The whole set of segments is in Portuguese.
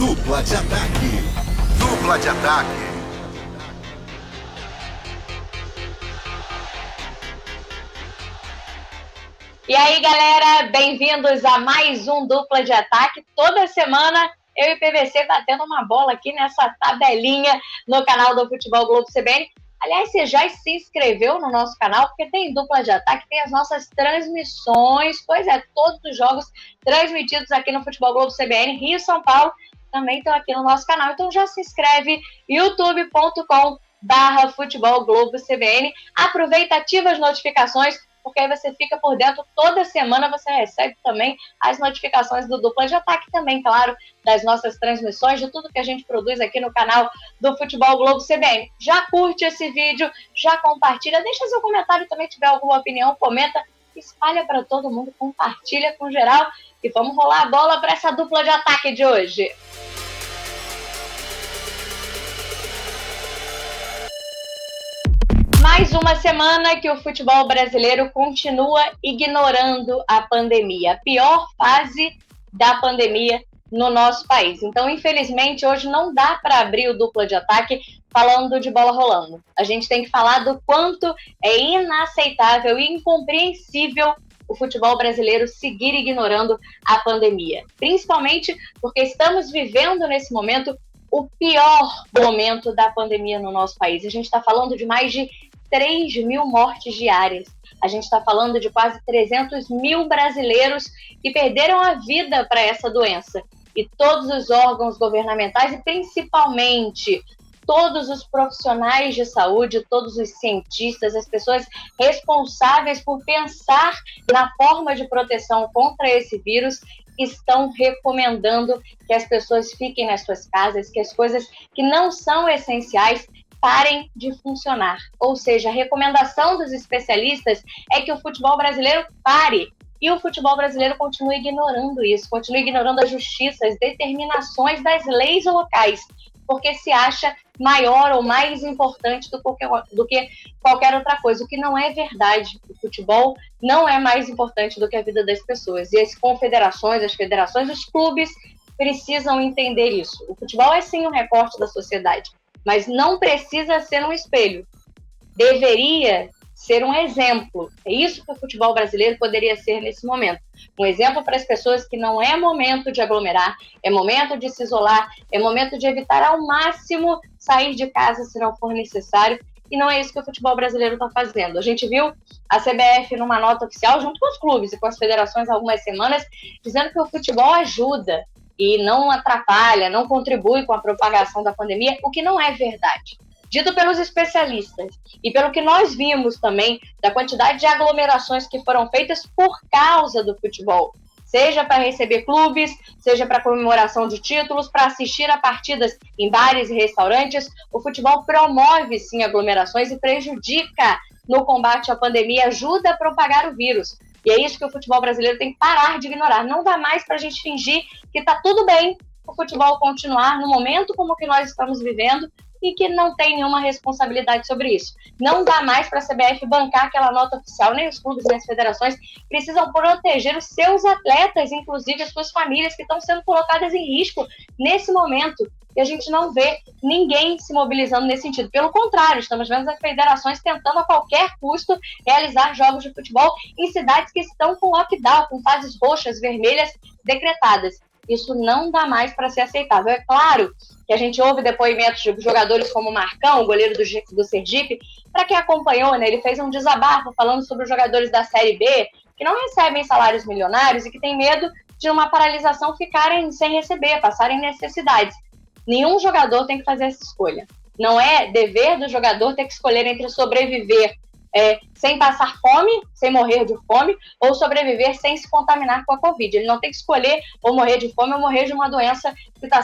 Dupla de ataque. Dupla de ataque. E aí, galera, bem-vindos a mais um Dupla de Ataque. Toda semana eu e PVC batendo uma bola aqui nessa tabelinha no canal do Futebol Globo CBN. Aliás, você já se inscreveu no nosso canal, porque tem Dupla de Ataque, tem as nossas transmissões. Pois é, todos os jogos transmitidos aqui no Futebol Globo CBN, Rio e São Paulo, também estão aqui no nosso canal. Então já se inscreve, youtube.com/Futebol Globo CBN. Aproveita, ativa as notificações, porque aí você fica por dentro. Toda semana você recebe também as notificações do Dupla de Ataque, também, claro, das nossas transmissões, de tudo que a gente produz aqui no canal do Futebol Globo CBN. Já curte esse vídeo, já compartilha, deixa seu comentário também, tiver alguma opinião, comenta, espalha para todo mundo, compartilha com geral e vamos rolar a bola para essa Dupla de Ataque de hoje. Mais uma semana que o futebol brasileiro continua ignorando a pandemia, a pior fase da pandemia no nosso país. Então, infelizmente, hoje não dá para abrir o Dupla de Ataque falando de bola rolando. A gente tem que falar do quanto é inaceitável e incompreensível o futebol brasileiro seguir ignorando a pandemia. Principalmente porque estamos vivendo nesse momento o pior momento da pandemia no nosso país. A gente está falando de mais de 3 mil mortes diárias. A gente está falando de quase 300 mil brasileiros que perderam a vida para essa doença. E todos os órgãos governamentais e principalmente todos os profissionais de saúde, todos os cientistas, as pessoas responsáveis por pensar na forma de proteção contra esse vírus, estão recomendando que as pessoas fiquem nas suas casas, que as coisas que não são essenciais parem de funcionar. Ou seja, a recomendação dos especialistas é que o futebol brasileiro pare. E o futebol brasileiro continua ignorando isso, continua ignorando a justiça, as determinações das leis locais, porque se acha maior ou mais importante do que qualquer outra coisa, o que não é verdade. O futebol não é mais importante do que a vida das pessoas. E as confederações, as federações, os clubes precisam entender isso. O futebol é sim um recorte da sociedade, mas não precisa ser um espelho. Deveria ser um exemplo. É isso que o futebol brasileiro poderia ser nesse momento. Um exemplo para as pessoas que não é momento de aglomerar, é momento de se isolar, é momento de evitar ao máximo sair de casa se não for necessário, e não é isso que o futebol brasileiro está fazendo. A gente viu a CBF numa nota oficial, junto com os clubes e com as federações há algumas semanas, dizendo que o futebol ajuda e não atrapalha, não contribui com a propagação da pandemia, o que não é verdade. Dito pelos especialistas e pelo que nós vimos também da quantidade de aglomerações que foram feitas por causa do futebol, seja para receber clubes, seja para comemoração de títulos, para assistir a partidas em bares e restaurantes, o futebol promove sim aglomerações e prejudica no combate à pandemia, ajuda a propagar o vírus. E é isso que o futebol brasileiro tem que parar de ignorar. Não dá mais para a gente fingir que está tudo bem o futebol continuar no momento como o que nós estamos vivendo e que não tem nenhuma responsabilidade sobre isso. Não dá mais para a CBF bancar aquela nota oficial, nem os clubes, nem as federações precisam proteger os seus atletas, inclusive as suas famílias que estão sendo colocadas em risco nesse momento. E a gente não vê ninguém se mobilizando nesse sentido. Pelo contrário, estamos vendo as federações tentando a qualquer custo realizar jogos de futebol em cidades que estão com lockdown, com fases roxas, vermelhas decretadas. Isso não dá mais para ser aceitável. É claro que a gente ouve depoimentos de jogadores como o Marcão, o goleiro do Sergipe, para quem acompanhou, né, ele fez um desabafo falando sobre os jogadores da Série B que não recebem salários milionários e que têm medo de uma paralisação ficarem sem receber, passarem necessidades. Nenhum jogador tem que fazer essa escolha. Não é dever do jogador ter que escolher entre sobreviver sem passar fome, sem morrer de fome, ou sobreviver sem se contaminar com a Covid. Ele não tem que escolher ou morrer de fome ou morrer de uma doença que está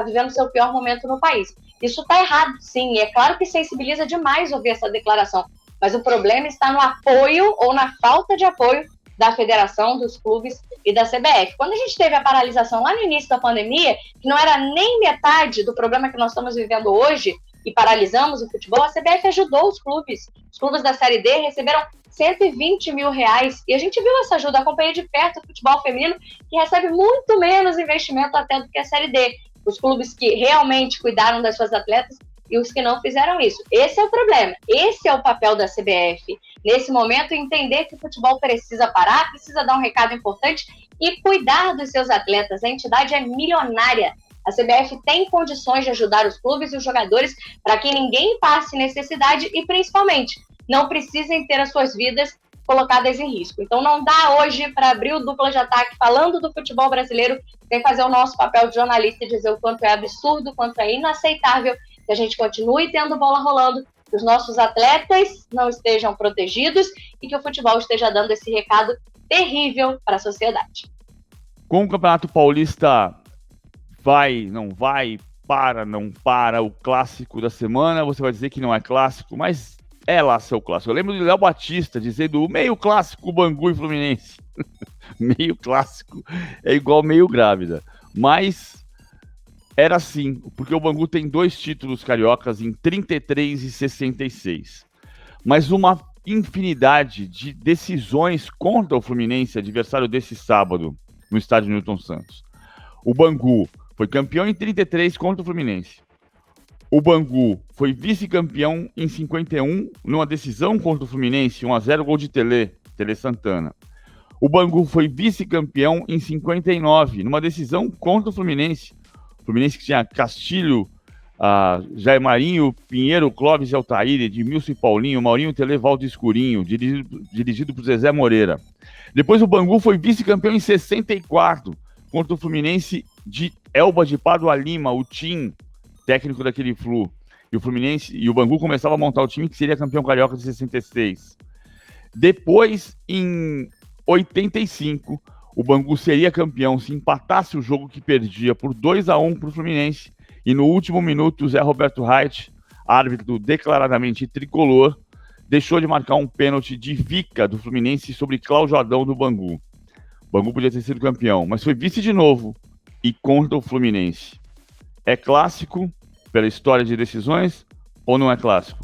vivendo seu pior momento no país. Isso está errado, sim, e é claro que sensibiliza demais ouvir essa declaração, mas o problema está no apoio ou na falta de apoio da federação, dos clubes e da CBF. Quando a gente teve a paralisação lá no início da pandemia, que não era nem metade do problema que nós estamos vivendo hoje, e paralisamos o futebol, a CBF ajudou os clubes. Os clubes da Série D receberam R$120 mil, e a gente viu essa ajuda, acompanhei de perto o futebol feminino, que recebe muito menos investimento até do que a Série D. os clubes que realmente cuidaram das suas atletas e os que não fizeram isso. Esse é o problema, esse é o papel da CBF. Nesse momento, entender que o futebol precisa parar, precisa dar um recado importante e cuidar dos seus atletas. A entidade é milionária. A CBF tem condições de ajudar os clubes e os jogadores para que ninguém passe necessidade e, principalmente, não precisem ter as suas vidas colocadas em risco. Então não dá hoje para abrir o Dupla de Ataque falando do futebol brasileiro sem fazer o nosso papel de jornalista e dizer o quanto é absurdo, o quanto é inaceitável que a gente continue tendo bola rolando, que os nossos atletas não estejam protegidos e que o futebol esteja dando esse recado terrível para a sociedade. Com o Campeonato Paulista vai, não vai, para, não para, o clássico da semana, você vai dizer que não é clássico, mas é lá seu clássico. Eu lembro de Léo Batista dizendo meio clássico Bangu e Fluminense. Meio clássico é igual meio grávida. Mas era assim, porque o Bangu tem 2 títulos cariocas em 33 e 66. Mas uma infinidade de decisões contra o Fluminense, adversário desse sábado, no estádio Newton Santos. O Bangu foi campeão em 33 contra o Fluminense. O Bangu foi vice-campeão em 51, numa decisão contra o Fluminense, 1-0, gol de Tele Santana. O Bangu foi vice-campeão em 59, numa decisão contra o Fluminense. O Fluminense que tinha Castilho, Jair Marinho, Pinheiro, Clóvis e Altair, Edmilson e Paulinho, Maurinho, Tele, Valdo Escurinho, dirigido por Zezé Moreira. Depois o Bangu foi vice-campeão em 64, contra o Fluminense de Elba de Pádua Lima, o Tim, técnico daquele Flu, e o Fluminense e o Bangu começava a montar o time que seria campeão carioca de 66. Depois, em 85, o Bangu seria campeão se empatasse o jogo que perdia por 2-1 para o Fluminense, e no último minuto, o Zé Roberto Reit, árbitro declaradamente tricolor, deixou de marcar um pênalti de Vica do Fluminense sobre Cláudio Adão do Bangu. O Bangu podia ter sido campeão, mas foi vice de novo e contra o Fluminense. É clássico pela história de decisões ou não é clássico?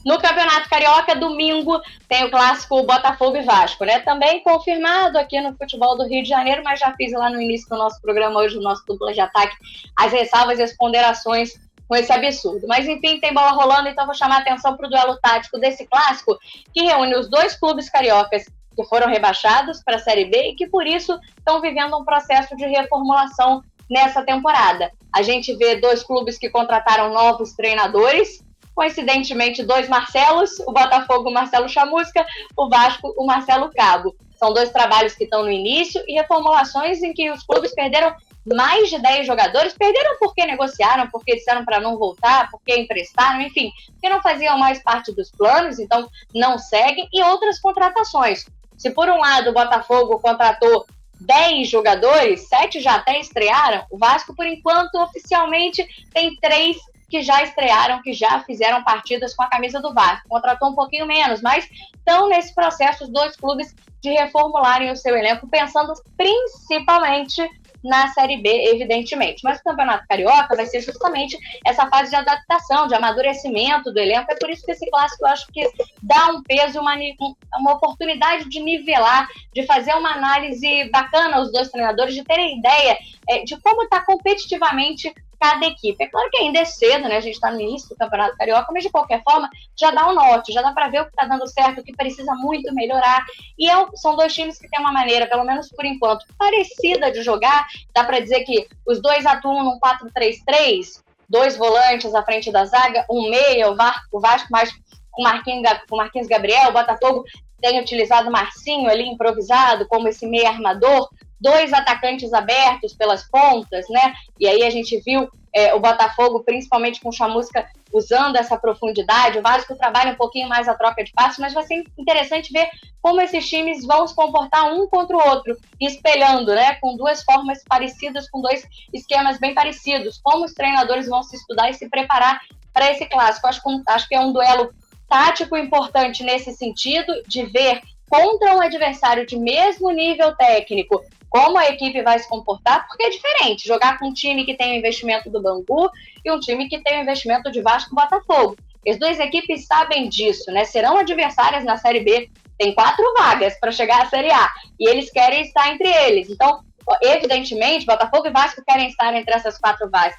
No Campeonato Carioca, domingo, tem o clássico Botafogo e Vasco, né? Também confirmado aqui no futebol do Rio de Janeiro, mas já fiz lá no início do nosso programa hoje, no nosso Dupla de Ataque, as ressalvas e as ponderações com esse absurdo. Mas enfim, tem bola rolando, então vou chamar a atenção para o duelo tático desse clássico, que reúne os 2 clubes cariocas que foram rebaixados para a Série B e que, por isso, estão vivendo um processo de reformulação nessa temporada. A gente vê 2 clubes que contrataram novos treinadores, coincidentemente 2 Marcelos, o Botafogo, o Marcelo Chamusca, o Vasco, o Marcelo Cabo. São 2 trabalhos que estão no início e reformulações em que os clubes perderam mais de 10 jogadores, perderam porque negociaram, porque disseram para não voltar, porque emprestaram, enfim, porque não faziam mais parte dos planos, então não seguem, e outras contratações. Se por um lado o Botafogo contratou 10 jogadores, 7 já até estrearam, o Vasco, por enquanto, oficialmente tem 3 que já estrearam, que já fizeram partidas com a camisa do Vasco. Contratou um pouquinho menos, mas estão nesse processo os 2 clubes de reformularem o seu elenco, pensando principalmente na Série B, evidentemente. Mas o Campeonato Carioca vai ser justamente essa fase de adaptação, de amadurecimento do elenco. É por isso que esse clássico eu acho que dá um peso, uma oportunidade de nivelar, de fazer uma análise bacana aos 2 treinadores, de terem ideia de como está competitivamente cada equipe. É claro que ainda é cedo, né? A gente está no início do Campeonato Carioca, mas de qualquer forma já dá um norte, já dá para ver o que está dando certo, o que precisa muito melhorar. E são 2 times que têm uma maneira, pelo menos por enquanto, parecida de jogar. Dá para dizer que os 2 atuam num 4-3-3, 2 volantes à frente da zaga, um meia, o Vasco mais com Marquinhos Gabriel, o Botafogo tem utilizado o Marcinho ali improvisado como esse meia armador, 2 atacantes abertos pelas pontas, né? E aí a gente viu o Botafogo, principalmente com o Chamusca, usando essa profundidade. O Vasco trabalha um pouquinho mais a troca de passes, mas vai ser interessante ver como esses times vão se comportar um contra o outro, espelhando, né? Com 2 formas parecidas, com 2 esquemas bem parecidos. Como os treinadores vão se estudar e se preparar para esse clássico. Acho que é um duelo tático importante nesse sentido, de ver contra um adversário de mesmo nível técnico como a equipe vai se comportar, porque é diferente jogar com um time que tem o investimento do Bangu e um time que tem o investimento de Vasco e Botafogo. As 2 equipes sabem disso, né? Serão adversárias na Série B tem 4 vagas para chegar à Série A, e eles querem estar entre eles. Então, evidentemente, Botafogo e Vasco querem estar entre essas 4 vagas,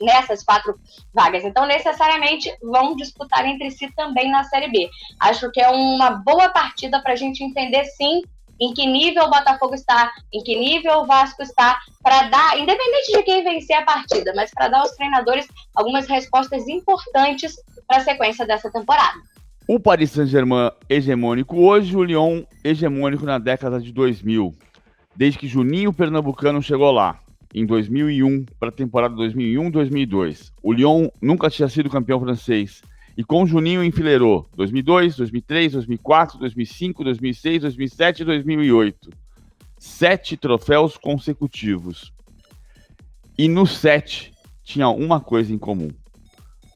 nessas 4 vagas. Então, necessariamente, vão disputar entre si também na Série B. Acho que é uma boa partida para a gente entender, sim, em que nível o Botafogo está, em que nível o Vasco está, para dar, independente de quem vencer a partida, mas para dar aos treinadores algumas respostas importantes para a sequência dessa temporada. O Paris Saint-Germain hegemônico hoje, o Lyon hegemônico na década de 2000, desde que Juninho Pernambucano chegou lá, em 2001, para a temporada 2001-2002. O Lyon nunca tinha sido campeão francês, e com Juninho enfileirou 2002, 2003, 2004, 2005, 2006, 2007 e 2008. 7 troféus consecutivos. E no 7 tinha uma coisa em comum.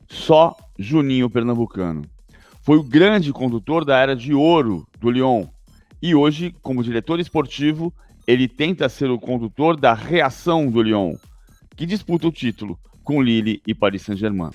Só Juninho Pernambucano. Foi o grande condutor da era de ouro do Lyon. E hoje, como diretor esportivo, ele tenta ser o condutor da reação do Lyon, que disputa o título com Lille e Paris Saint-Germain.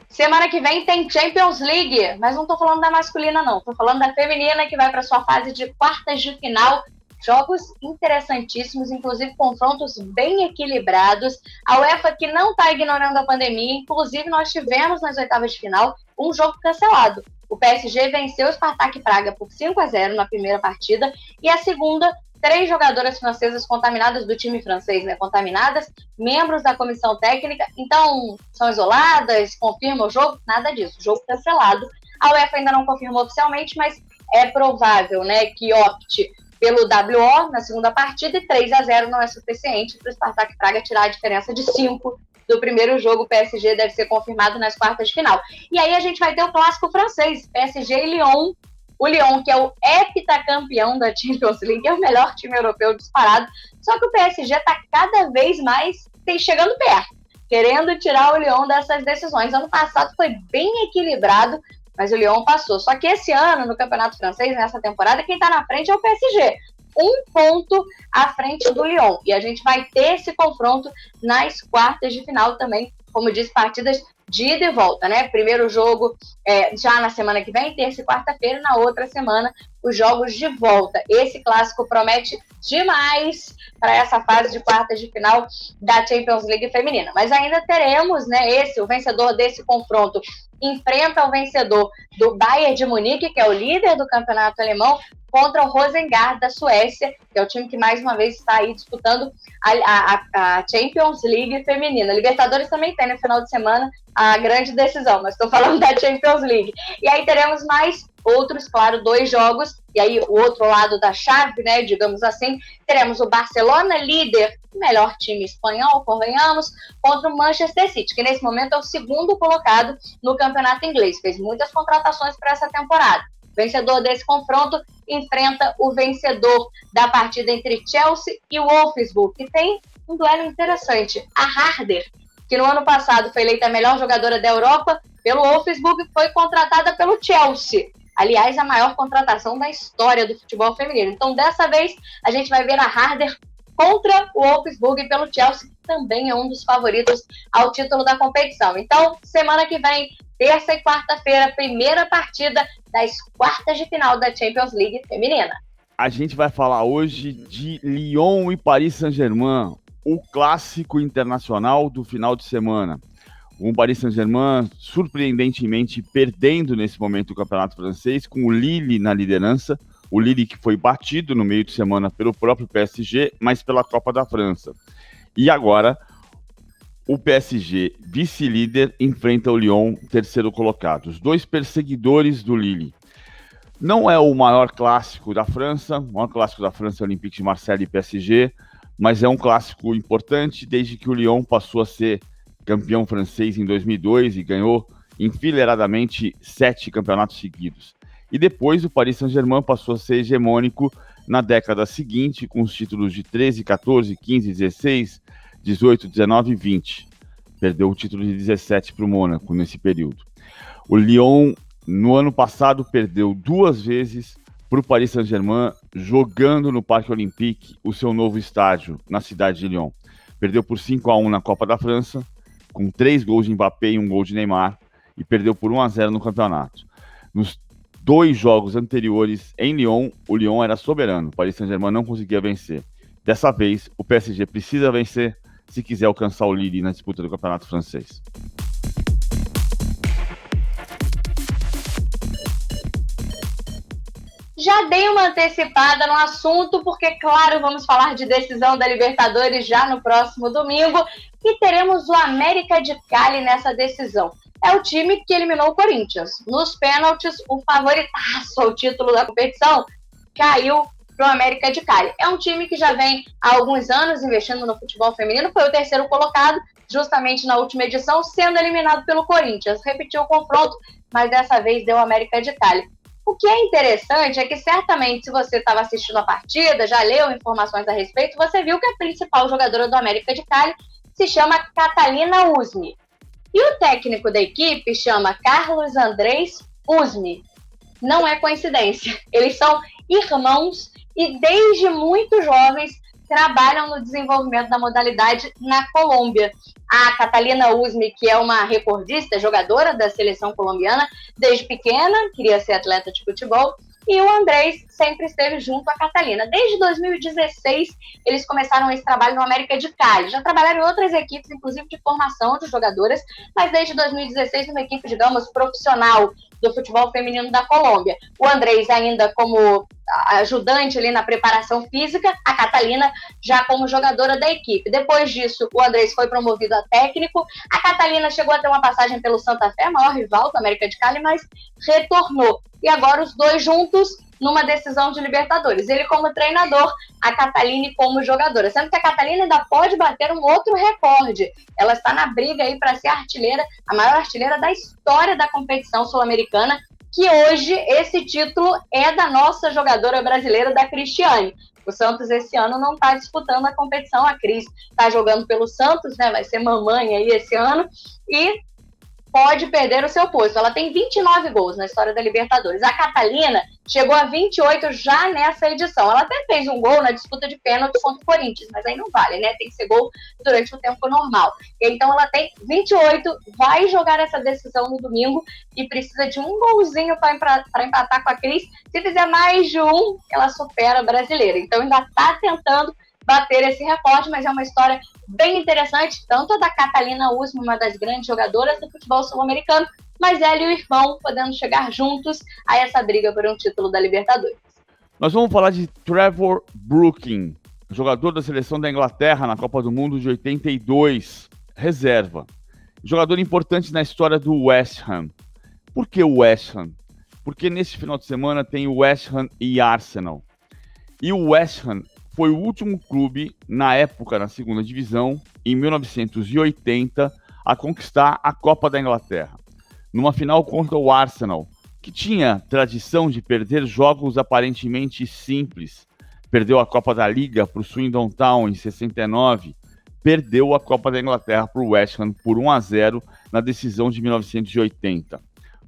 Semana que vem tem Champions League, mas não tô falando da masculina, não. Tô falando da feminina, que vai para sua fase de quartas de final. Jogos interessantíssimos, inclusive confrontos bem equilibrados. A UEFA que não está ignorando a pandemia, inclusive nós tivemos nas oitavas de final um jogo cancelado. O PSG venceu o Spartak Praga por 5-0 na primeira partida e a segunda, 3 jogadoras francesas contaminadas do time francês, né? Contaminadas, membros da comissão técnica, então são isoladas, confirma o jogo? Nada disso, jogo cancelado. A UEFA ainda não confirmou oficialmente, mas é provável, né, que opte pelo WO na segunda partida e 3-0 não é suficiente para o Spartak Praga tirar a diferença de 5 do primeiro jogo. O PSG deve ser confirmado nas quartas de final. E aí a gente vai ter o clássico francês, PSG e Lyon. O Lyon, que é o heptacampeão da Champions League, é o melhor time europeu disparado, só que o PSG está cada vez mais chegando perto, querendo tirar o Lyon dessas decisões. Ano passado foi bem equilibrado, mas o Lyon passou. Só que esse ano, no Campeonato Francês, nessa temporada, quem está na frente é o PSG. 1 ponto à frente do Lyon. E a gente vai ter esse confronto nas quartas de final também, como disse, partidas de ida e volta, né? Primeiro jogo já na semana que vem, terça e quarta-feira, na outra semana, os jogos de volta. Esse clássico promete demais para essa fase de quartas de final da Champions League feminina. Mas ainda teremos, né, o vencedor desse confronto enfrenta o vencedor do Bayern de Munique, que é o líder do campeonato alemão, contra o Rosengard da Suécia, que é o time que mais uma vez está aí disputando a Champions League feminina. A Libertadores também tem no final de semana a grande decisão, mas estou falando da Champions League. E aí teremos mais outros, claro, 2 jogos, e aí o outro lado da chave, né, digamos assim, teremos o Barcelona, líder, melhor time espanhol, convenhamos, contra o Manchester City, que nesse momento é o segundo colocado no campeonato inglês, fez muitas contratações para essa temporada. O vencedor desse confronto enfrenta o vencedor da partida entre Chelsea e o Wolfsburg, que tem um duelo interessante. A Harder, que no ano passado foi eleita a melhor jogadora da Europa pelo Wolfsburg, foi contratada pelo Chelsea. Aliás, a maior contratação da história do futebol feminino. Então, dessa vez, a gente vai ver a Harder contra o Wolfsburg pelo Chelsea, que também é um dos favoritos ao título da competição. Então, semana que vem, terça e quarta-feira, primeira partida das quartas de final da Champions League feminina. A gente vai falar hoje de Lyon e Paris Saint-Germain, o clássico internacional do final de semana. O Paris Saint-Germain, surpreendentemente, perdendo nesse momento o campeonato francês, com o Lille na liderança. O Lille que foi batido no meio de semana pelo próprio PSG, mas pela Copa da França. E agora, o PSG, vice-líder, enfrenta o Lyon, terceiro colocado. Os 2 perseguidores do Lille. Não é o maior clássico da França, o maior clássico da França é o Olympique de Marseille e PSG, mas é um clássico importante desde que o Lyon passou a ser campeão francês em 2002 e ganhou enfileiradamente 7 campeonatos seguidos. E depois o Paris Saint-Germain passou a ser hegemônico na década seguinte, com os títulos de 13, 14, 15, 16, 18, 19 e 20. Perdeu o título de 17 para o Mônaco nesse período. O Lyon, no ano passado, perdeu 2 vezes para o Paris Saint-Germain, jogando no Parque Olympique, o seu novo estádio, na cidade de Lyon. Perdeu por 5-1 na Copa da França, com 3 gols de Mbappé e 1 gol de Neymar, e perdeu por 1-0 no campeonato. Nos 2 jogos anteriores em Lyon, o Lyon era soberano, o Paris Saint-Germain não conseguia vencer. Dessa vez, o PSG precisa vencer se quiser alcançar o Lille na disputa do campeonato francês. Já dei uma antecipada no assunto, porque, claro, vamos falar de decisão da Libertadores já no próximo domingo, e teremos o América de Cali nessa decisão. É o time que eliminou o Corinthians. Nos pênaltis, o favoritaço ao título da competição caiu para o América de Cali. É um time que já vem há alguns anos investindo no futebol feminino, foi o 3º colocado, justamente na última edição, sendo eliminado pelo Corinthians. Repetiu o confronto, mas dessa vez deu o América de Cali. O que é interessante é que, certamente, se você estava assistindo a partida, já leu informações a respeito, você viu que a principal jogadora do América de Cali se chama Catalina Usme. E o técnico da equipe chama Carlos Andrés Usme. Não é coincidência. Eles são irmãos e, desde muito jovens, trabalham no desenvolvimento da modalidade na Colômbia. A Catalina Usme, que é uma recordista, jogadora da seleção colombiana, desde pequena, queria ser atleta de futebol, e o Andrés sempre esteve junto à Catalina. Desde 2016, eles começaram esse trabalho no América de Cali. Já trabalharam em outras equipes, inclusive de formação de jogadoras, mas desde 2016, numa equipe, digamos, profissional do futebol feminino da Colômbia. O Andrés ainda como ajudante ali na preparação física, a Catalina já como jogadora da equipe. Depois disso, o Andrés foi promovido a técnico. A Catalina chegou a ter uma passagem pelo Santa Fé, maior rival do América de Cali, mas retornou. E agora os dois juntos numa decisão de Libertadores. Ele como treinador, a Catalina como jogadora. Sendo que a Catalina ainda pode bater um outro recorde. Ela está na briga aí para ser artilheira, a maior artilheira da história da competição sul-americana, que hoje esse título é da nossa jogadora brasileira, da Cristiane. O Santos esse ano não está disputando a competição, a Cris está jogando pelo Santos, né? Vai ser mamãe aí esse ano, e pode perder o seu posto. Ela tem 29 gols na história da Libertadores. A Catalina chegou a 28 já nessa edição. Ela até fez um gol na disputa de pênalti contra o Corinthians, mas aí não vale, né? Tem que ser gol durante o tempo normal. Então ela tem 28, vai jogar essa decisão no domingo e precisa de um golzinho para empatar com a Cris. Se fizer mais de um, ela supera a brasileira. Então ainda está tentando bater esse recorde, mas é uma história bem interessante, tanto a da Catalina Usme, uma das grandes jogadoras do futebol sul-americano, mas ela e o irmão podendo chegar juntos a essa briga por um título da Libertadores. Nós vamos falar de Trevor Brooking, jogador da seleção da Inglaterra na Copa do Mundo de 82, reserva. Jogador importante na história do West Ham. Por que o West Ham? Porque nesse final de semana tem o West Ham e Arsenal. E o West Ham foi o último clube, na época, na segunda divisão, em 1980, a conquistar a Copa da Inglaterra. Numa final contra o Arsenal, que tinha tradição de perder jogos aparentemente simples. Perdeu a Copa da Liga para o Swindon Town em 69, perdeu a Copa da Inglaterra para o West Ham por 1-0 na decisão de 1980.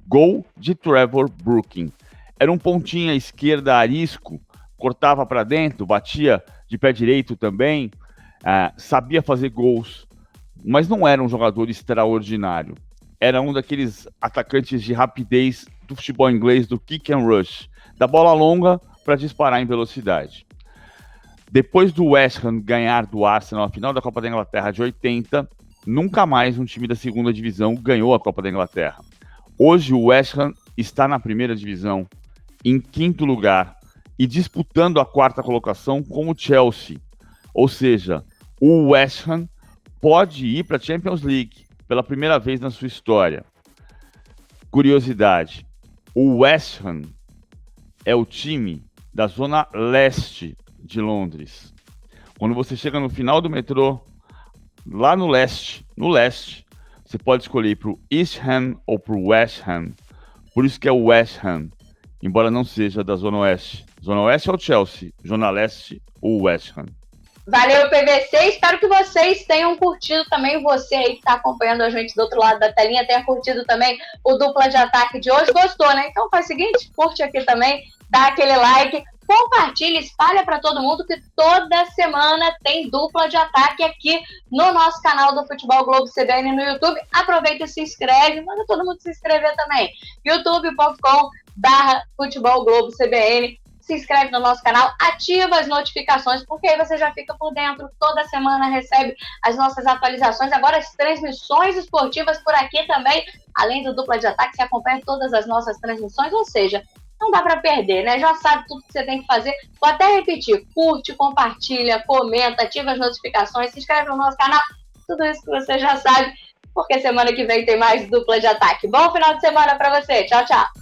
Gol de Trevor Brooking. Era um pontinha à esquerda arisco, cortava para dentro, batia de pé direito também, sabia fazer gols, mas não era um jogador extraordinário. Era um daqueles atacantes de rapidez do futebol inglês, do kick and rush, da bola longa para disparar em velocidade. Depois do West Ham ganhar do Arsenal a final da Copa da Inglaterra de 80, nunca mais um time da segunda divisão ganhou a Copa da Inglaterra. Hoje o West Ham está na primeira divisão, em 5º lugar, e disputando a 4ª colocação com o Chelsea. Ou seja, o West Ham pode ir para a Champions League pela primeira vez na sua história. Curiosidade, o West Ham é o time da zona leste de Londres. Quando você chega no final do metrô, lá no leste, você pode escolher para o East Ham ou para o West Ham. Por isso que é o West Ham, embora não seja da zona oeste. Zona oeste é o Chelsea, zona leste o West Ham. Valeu, PVC. Espero que vocês tenham curtido também. Você aí que está acompanhando a gente do outro lado da telinha tenha curtido também o Dupla de Ataque de hoje. Gostou, né? Então faz o seguinte, curte aqui também, dá aquele like, compartilha, espalha para todo mundo que toda semana tem Dupla de Ataque aqui no nosso canal do Futebol Globo CBN no YouTube. Aproveita e se inscreve, manda todo mundo se inscrever também. youtube.com/Futebol Globo CBN. Se inscreve no nosso canal, ativa as notificações, porque aí você já fica por dentro, toda semana recebe as nossas atualizações, agora as transmissões esportivas por aqui também, além do Dupla de Ataque, você acompanha todas as nossas transmissões, ou seja, não dá para perder, né? Já sabe tudo que você tem que fazer. Vou até repetir, curte, compartilha, comenta, ativa as notificações, se inscreve no nosso canal, tudo isso que você já sabe, porque semana que vem tem mais Dupla de Ataque. Bom final de semana para você, tchau, tchau!